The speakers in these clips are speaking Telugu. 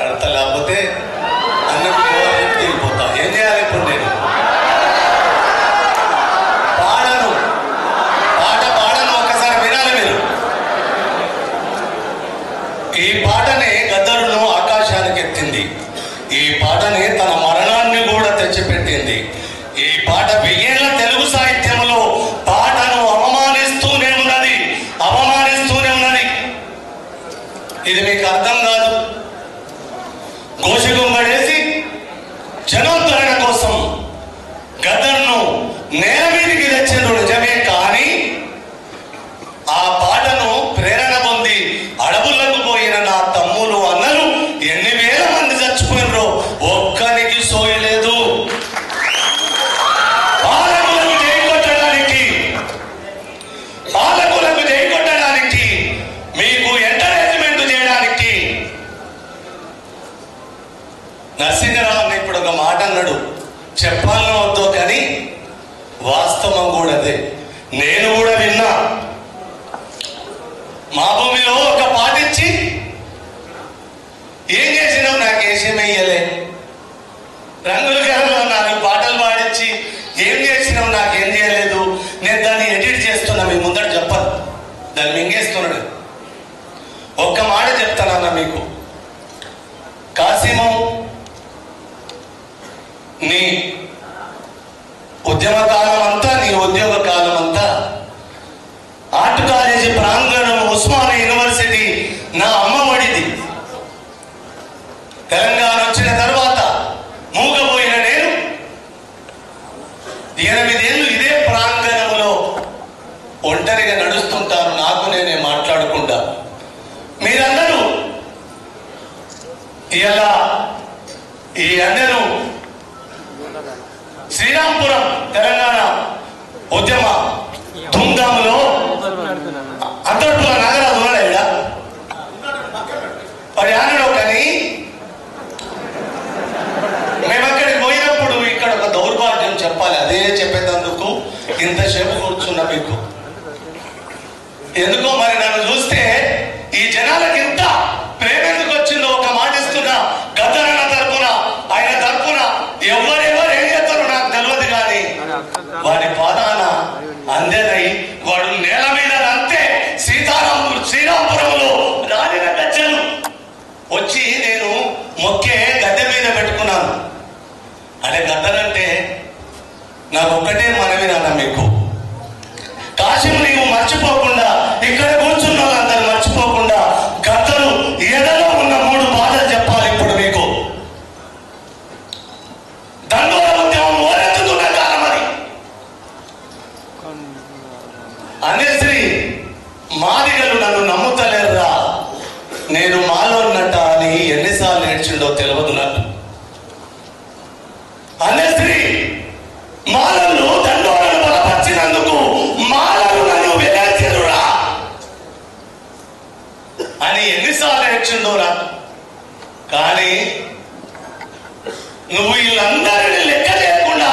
మాట్లాడతా, లేకపోతే అన్ని వెళ్ళిపోతా. ఏం చేయాలి ఇప్పుడు నేను? పాడను ఒక్కసారి వినాలి మీరు. ఈ పాటనే గద్దరును ఆకాశానికి ఎత్తింది. ఈ పాటనే తన మరణాన్ని కూడా తెచ్చిపెట్టింది. ఈ పాట 1000 ఏళ్ల తెలుగు సాహిత్యంలో పాటను అవమానిస్తూనే ఉన్నది. ఇది మీకు అర్థం కాదు. గోషిగుమ్మడేసి జనోద్ధరణ కోసం గద్దరును నేల మీదికి తెచ్చిండు నిజమే, కానీ ఆ పాటను ప్రేరణ పొంది అడవులకు పోయిన నా తమ్ములు అన్నలు ఎన్ని వేల మంది చచ్చిపోయినరో ఒక్కరికి సోయలేదు. పాలకులకు జై కొట్టడానికి మీకు ఎంకరేజ్మెంట్ చేయడానికి నరసింహరావు ఇప్పుడు ఒక మాట అన్నాడు, చెప్పాలనో వద్దో కానీ వాస్తవం కూడా అదే. నేను కూడా విన్నా. మా భూమిలో ఒక పాటిచ్చి ఏం చేసినావు, నాకు ఏసేమయ్యలే. రంగుల కళలో 4 పాటలు పాడించి ఏం చేసినావు, నాకేం చేయలేదు. నేను దాన్ని ఎడిట్ చేస్తున్నా, మీ ముందర చెప్పను, దాన్ని మింగేస్తున్నాడు. ఒక్క మాట చెప్తానన్నా మీకు, కాసిము నీ ఉద్యమ కాలం అంతా, నీ ఉద్యోగ కాలం అంతా ఆర్ట్ కాలేజీ ప్రాంగణం ఉస్మానియా యూనివర్సిటీ నా అమ్మఒడిది. తెలంగాణ వచ్చిన తర్వాత మూగపోయిన నేను 8 ఏళ్ళు ఇదే ప్రాంగణంలో ఒంటరిగా నడుస్తుంటాను, నాకు నేనే మాట్లాడుకుంటా. మీరందరూ ఇలా ఈ అందరూ శ్రీరాంపురం తెలంగాణ ఉద్యమ ధూమ్ధాములో అంతర్పుల నాగరాజు ఉన్నాడా వాడి ఆనడో. కానీ మేము అక్కడికి పోయినప్పుడు ఇక్కడ ఒక దౌర్భాగ్యం చెప్పాలి, అదే చెప్పేందుకు ఇంతసేపు కూర్చున్నా మీకు. ఎందుకో మరి నన్ను చూస్తే ఈ జనాలకి ఇంత ప్రేమ ఎందుకు వచ్చిందో ఒక మాట ఇస్తున్నా. గద్దరన్న తరపున, ఆయన తరపున ఎవరెవరు ఏం చేస్తారో నాకు తెలియదు, కానీ వాడి పాదాన అందెనై వాడు నేల మీద అంతే శ్రీరాంపురంలో రాలిన గజ్జలు వచ్చి నేను మొక్కే గద్దె మీద పెట్టుకున్నాను. అదే గద్దరంటే నాకు ఒక్కటే మనవి నాన్న మీకు, కాశీం నీవు మర్చిపోకుండా, ఇక్కడ కూర్చున్న వాళ్ళందరూ మర్చిపోకుండా గద్దరు ఎడలో ఉన్న 3 బాధలు చెప్పాలి ఇప్పుడు మీకు. దండోర ఉద్యమం ఓరెత్తుతున్న కాలం అది. అనేశ్రీ మాదిగలు నన్ను నమ్ముతలేరురా, నేను మాలో ఉన్నట్ట అని ఎన్నిసార్లు ఏడ్చిండో తెలియదు నాకు. అనేశ్రీ మాలలు దండోరను బలపరిచినందుకు మాలలు నన్ను విలేచిరురా అని ఎన్నిసార్లు ఏడ్చిండోరా. కానీ నువ్వు వీళ్ళందరినీ లెక్క లేకుండా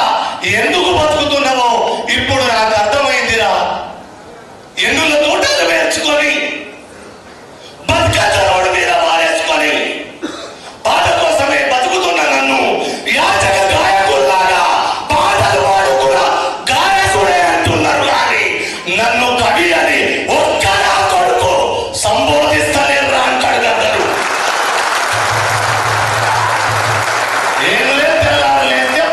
ఎందుకు బతుకుతున్నావో ఇప్పుడు నాకు అర్థమైందిరా. ఎన్నుల తోటలు వేర్చుకొని బతుకత రోడ్డు మీద మారేసుకొని పాట కోసమే బతుకుతున్న నన్ను యాచక గాయకుల్లాగా పాటలు పాడు కూడా గాయకుడే అంటున్నారు, కానీ నన్ను కవి అని ఒక్క నా కొడుకు సంబోధిస్తలేరా అంటాడు గద్దరు. ఏం లేదు తెల్లారు లేస్తే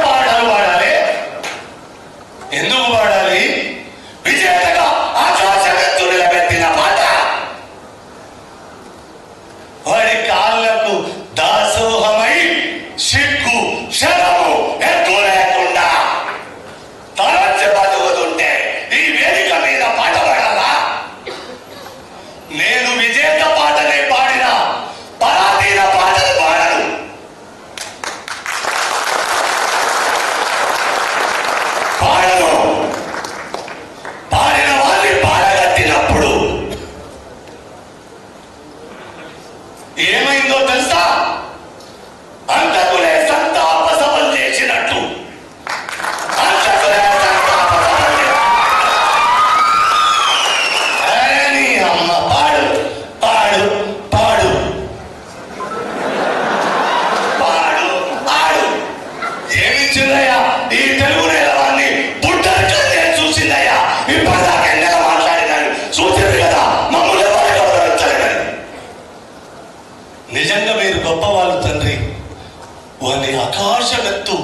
వాని ఆకాశమెత్తు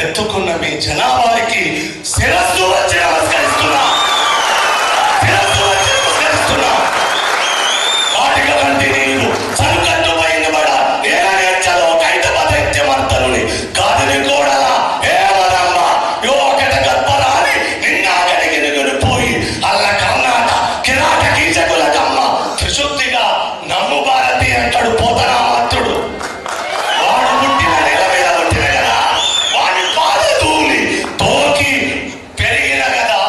ఎత్తుకున్న మీ జనాభాకి శిరస్సు వచ్చి నమస్కరిస్తున్నా. వాటిక కంటి నీళ్లు సరుకట్టు పోయిందబడ ఏలనేచ్చలో కైటప దైత్యమర్తనుని కాదని కోడలా ఏమనమ్మ యోకట గర్భరాని నిన్నాగడికి నిగుడిపోయి అల్ల కర్ణాట కిరాట కీచకుల కమ్మ త్రిశుద్ధిగా నమ్ము భారతి అంటాడు పోతనామాత్రుడు. వాడు పుట్టిన నెల మీద పుట్టిన కదా, వాడి పాద తూలి తోకి పెరిగిన కదా,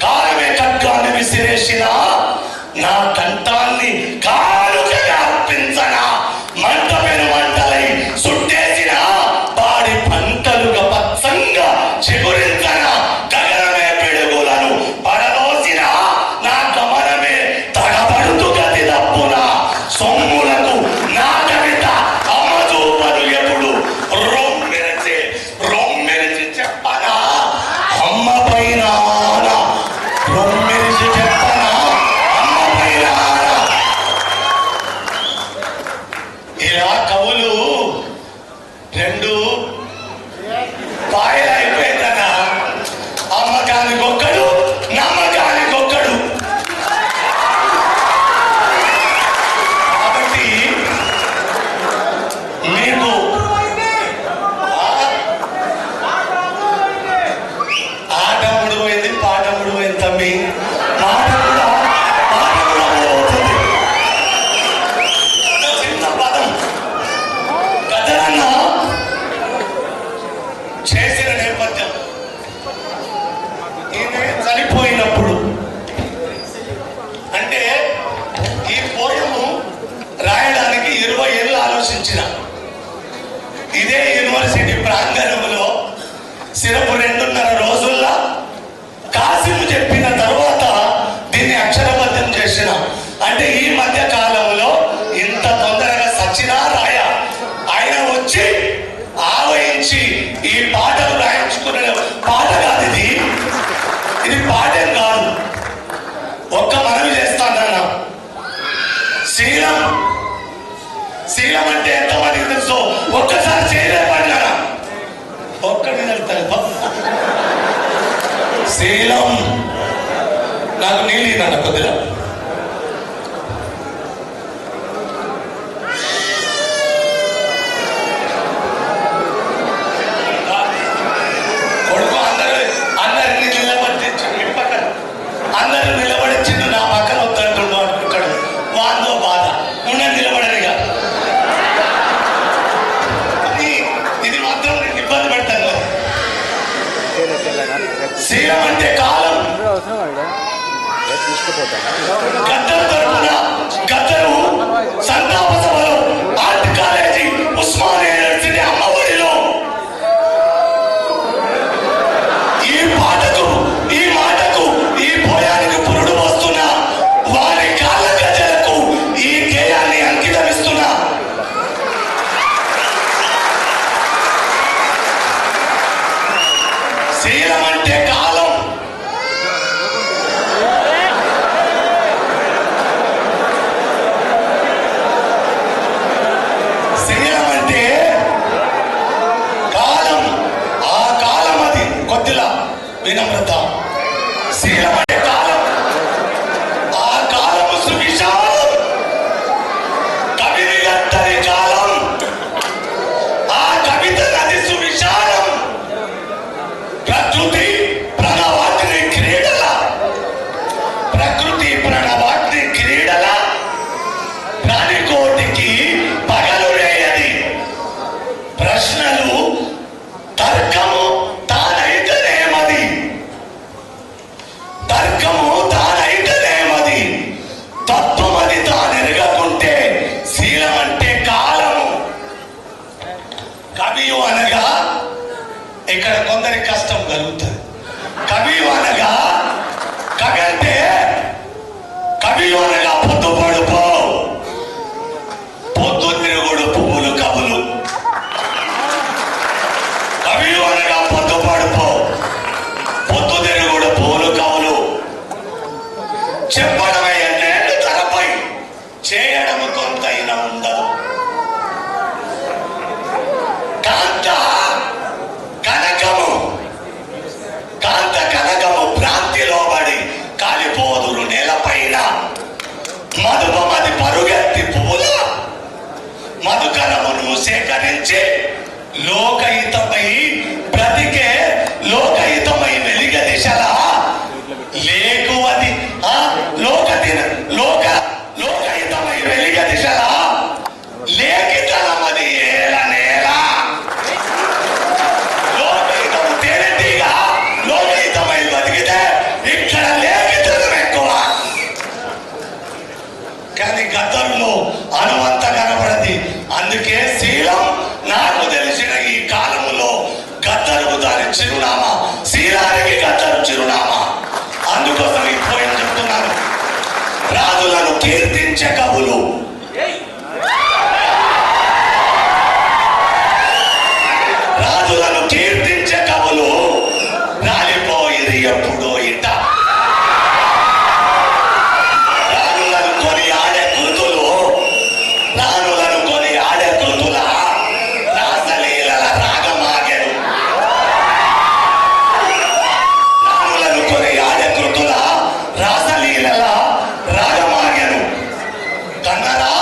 కాలమే ఖడ్గాన్ని విసిరేసిన నా కంఠాన్ని కాలుకగా అర్పించనా, మంట పెనుమంటలై సుట్టేసిన పాడి పంటలుగా పచ్చంగా చిగురించన, గగనమే పిడుగులను పడదోసిన నా గమనమే తడబడుతూ గతి తప్పున, సొమ్ములకు నా కవిత అమ్మచూపను ఎప్పుడు రొమ్మెరిచి చెప్పనా, అమ్మ పైన రొమ్మెరిచి చెప్పనా, అమ్మ పైన. ఇలా కవులు రెండు పాయలు అయిపోయిందన్న, అమ్మకానికి ఒక్కడు నమ్మకానికి ఒక్కడు. కాబట్టి మీకు ఆట ముడిపోయింది, పాట ముడిపోయింది తమ్మి. పాట కూడా ముడిపోతుంది. చిన్న పదం కథలన్న చేసిన నేపథ్యం. ఈయన చనిపోయినప్పుడు అంటే ఈ పోయము రాయడానికి 20 ఏళ్ళు ఆలోచించిన. ఇదే యూనివర్సిటీ ప్రాంగణంలో సిరపు 2.5 రోజుల్లో కాసిము చెప్పిన తర్వాత దీన్ని అక్షరబద్ధం చేసిన. అంటే ఈ మధ్య కాలంలో ఇంత తొందరగా సచ్చినా రాయ ఆయన వచ్చి ఆవహించి ఈ పాటలు రాయించుకునే పాట కాదు ఇది. ఇది పాఠం కాదు. ఒక్క మనవి చేస్తానన్న, శీలం శీలం అంటే ఎంతమందికి తెలుసు? ఒక్కసారి చేయలేపడ్డారా? ఒక్కటి వెళ్తారు శీలం. నాకు నీళ్ళు నాన్న కొద్దిగా. కొడుకు అందరినీ నిలబడిచ్చు, అందరూ నిలబడిచ్చిండు, నా పక్కన వద్దంటుండు అనుకుంటాడు. వాందో బాధ ఉన్నది నిలబడనిగా. ఇది మాత్రం నేను ఇబ్బంది పెడతాను. శీలం అంటే కాలం. గద్దరు తరపున గద్దరు సంతాప సభలో ఆర్ట్ కాలేజీ ఉస్మానియా యూనివర్సిటీ అమ్మఒడిలో ఈ మాటకు ఈ పోయానికి పురుడు వస్తున్నా వారి కాళ్ళ గజలకు ఈ గేయాన్ని అంకితమిస్తున్నా. శీలం అంటే కాలం. శీలం అంటే కాలం. ఆ కాలం అది కొద్దిలా వినమ్రత. శీలం అంటే కాలం. ఆ కాలము సువిశాలం. కవిని గట్టని కాలం. ఆ కవిత నది సువిశాలం. ప్రకృతి ప్రణవాగ్ని క్రీడల ప్రాణికోటికి పగలు రేయది. ప్రశ్నలు తర్కము తానైతేనేమది. తత్వమది తానెరగకుంటే శీలం అంటే కాలము. కవియు అనగా ఇక్కడ కొందరికి కష్టం కలుగుతుంది. కవియు అనగా పొద్దు పడుపో, పొద్దు తిరుగుడు పువ్వులు కవులు. కవియు అనగా పొద్దు పడుపో, పొద్దు తిరుగుడు పువ్వులు కవులు. చెప్పడమే ఎన్నేళ్ళు తరపై చేయడం కొంతైనా ఉండదు. లోకహితమై బ్రతికే లోకహితమై వెలిగ దిశలా లేకువది లోకహితమై వెలిగ దిశలా లేఖితనమది ఏల నేల. లోకహితము తేనెటీగా లోకహితమై బతికితే ఇక్కడ లేఖితనం ఎక్కువ. కానీ గద్దరులో అనువంత కనబడది. అందుకే శీలం నాకు తెలిసిన ఈ కాలములో గద్దరుకు దాని చిరునామా, శీలానికి గద్దరు చిరునామా. అందుకోసం ఈ పోయం చెప్తున్నాను. రాజులను కీర్తించే కవులు, రాజులను కీర్తించే కవులు రాలిపోయిరి ఎప్పుడో ఇట. రాజులను కొని ఆడే కృతులు, రాణులను కొని ఆడే కృతుల రాసలీలల రాగమాగెను. రాణులను కొని ఆడే కృతుల రాసలీలల రాగమాగెను. కన్నరా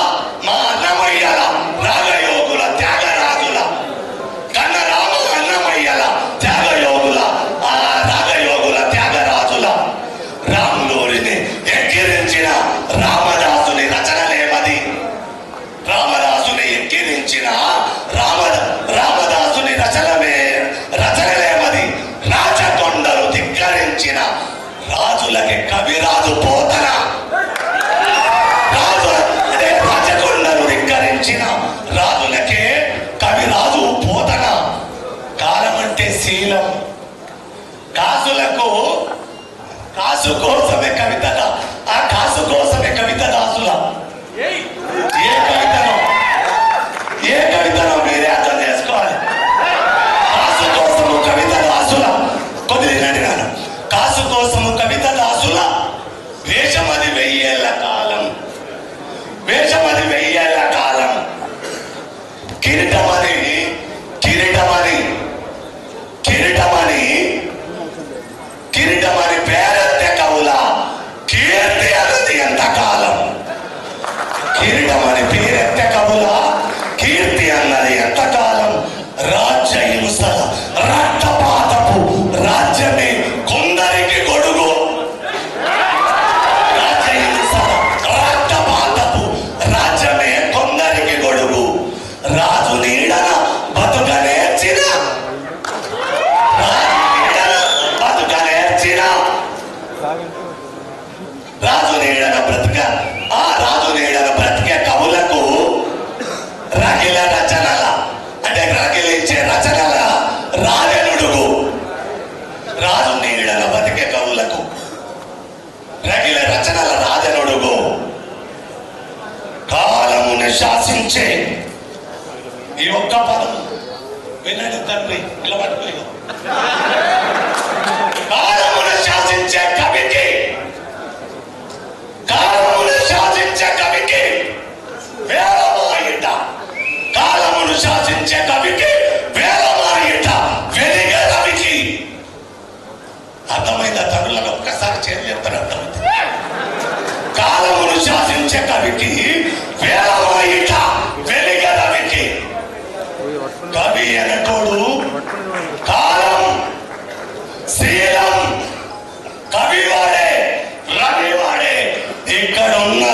మా అన్నమయ్యల రాగయోగుల త్యాగరాజుల, కన్నరా మా అన్నమయ్యల త్యాగయోగుల, ఆ రాగయోగుల త్యాగరాజుల. రాములోరిని ఎక్కిరించిన రామదాసుని రచనలేమది. రామదాసుని ఎక్కిరించిన రామదాసుని రచనలేమది. రాచకొండలు ధిక్కరించిన రాజులకి కవిరాజు పోతన. రాచకొండలు ధిక్కరించిన రాజులకే కవిరాజు పోతన. కాలం అంటే శీలం. కాసులకు కాసు కోసమే కవితగా, ఆ కాసు కోసమే కవిత దాసుల. ఏ కవితను మీరే అర్థం చేసుకోవాలి. కాసు కోసము కవిత దాసుల. కొద్ది అడిగాను. కాసు కోసము కవిత దాసుల వేషమది 1000 ఏళ్ల కాలం. వేషమది 1000 ఏళ్ల కాలం. కిరీటమని కిరీటమని కిరీటమని కిరీటమని పేరెత్తే కవుల కీర్తి అన్నది ఎంతకాలం. కిరీటమని పేరెత్తే కవుల కీర్తి అన్నది ఎంతకాలం. రాజ్య హింసల రక్తపాతపు రాజ్యమే కొందరికి గొడుగు. రాజ్య హింసల రక్తపాతపు రాజ్యమే కొందరికి గొడుగు. రాజు నీడన బతుక నేర్చిన, బతుక నేర్చిన, రాజు నీడన బ్రతికే కవులకు రగిల రచనల, అంటే రగిలించే రచనల రాజనుడుగు. రాజు నీడన బతికే కవులకు రగిల రచనల రాజనుడుగు. కాలమును శాసించే ఈ ఒక్క పదం వినండి తండ్రి, ఇలా పట్టుకోలేదు. కాలమును శాసించే కవికి, కాలమును శాసించే కవికి వేలమాయిట. కాలమును శాసించే కవికి వేలమాయిట వెలిగ రవికి. అర్థమైందా తనులకు? ఒక్కసారి చేతి చెప్తాను అర్థమైంది. కాలమును శాసించే కవికి వేలమాయిట వెలిగ రవికి. కవి అనటోడు కాలం, శీలం, కవివాడే రవివాడే. ఇక్కడ ఉన్న